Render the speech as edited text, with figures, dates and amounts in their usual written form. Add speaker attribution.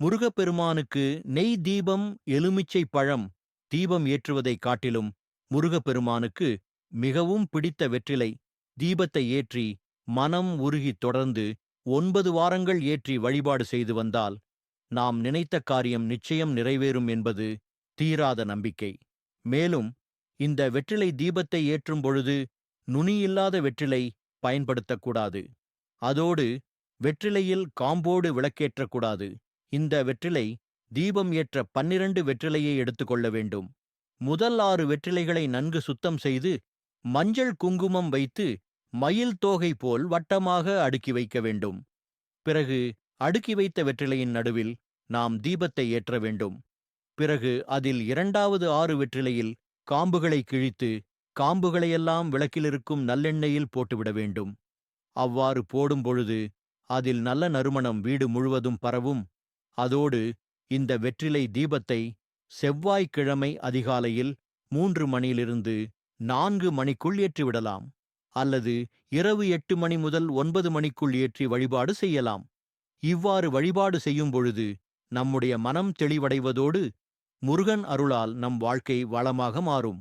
Speaker 1: முருகப்பெருமானுக்கு நெய் தீபம், எலுமிச்சை பழம் தீபம் ஏற்றுவதைக் காட்டிலும் முருகப்பெருமானுக்கு மிகவும் பிடித்த வெற்றிலை தீபத்தை ஏற்றி மனம் உருகித் தொடர்ந்து 9 வாரங்கள் ஏற்றி வழிபாடு செய்து வந்தால் நாம் நினைத்த காரியம் நிச்சயம் நிறைவேறும் என்பது தீராத நம்பிக்கை. மேலும் இந்த வெற்றிலை தீபத்தை ஏற்றும் பொழுது நுனியில்லாத வெற்றிலை பயன்படுத்தக்கூடாது. அதோடு வெற்றிலையில் காம்போடு விளக்கேற்றக்கூடாது. இந்த வெற்றிலை தீபம் ஏற்ற 12 வெற்றிலையை எடுத்துக்கொள்ள வேண்டும். முதல் 6 வெற்றிலைகளை நன்கு சுத்தம் செய்து மஞ்சள் குங்குமம் வைத்து மயில் தோகை போல் வட்டமாக அடுக்கி வைக்க வேண்டும். பிறகு அடுக்கி வைத்த வெற்றிலையின் நடுவில் நாம் தீபத்தை ஏற்ற வேண்டும். பிறகு அதில் 2வது 6 வெற்றிலையில் காம்புகளை கிழித்து காம்புகளையெல்லாம் விளக்கிலிருக்கும் நல்லெண்ணெயில் போட்டுவிட வேண்டும். அவ்வாறு போடும் பொழுது அதில் நல்ல நறுமணம் வீடு முழுவதும் பரவும். அதோடு இந்த வெற்றிலை தீபத்தை செவ்வாய்க்கிழமை அதிகாலையில் 3 மணியிலிருந்து 4 மணிக்குள் ஏற்றிவிடலாம். அல்லது இரவு 8 மணி முதல் 9 மணிக்குள் ஏற்றி வழிபாடு செய்யலாம். இவ்வாறு வழிபாடு செய்யும் பொழுது நம்முடைய மனம் தெளிவடைவதோடு முருகன் அருளால் நம் வாழ்க்கை வளமாக மாறும்.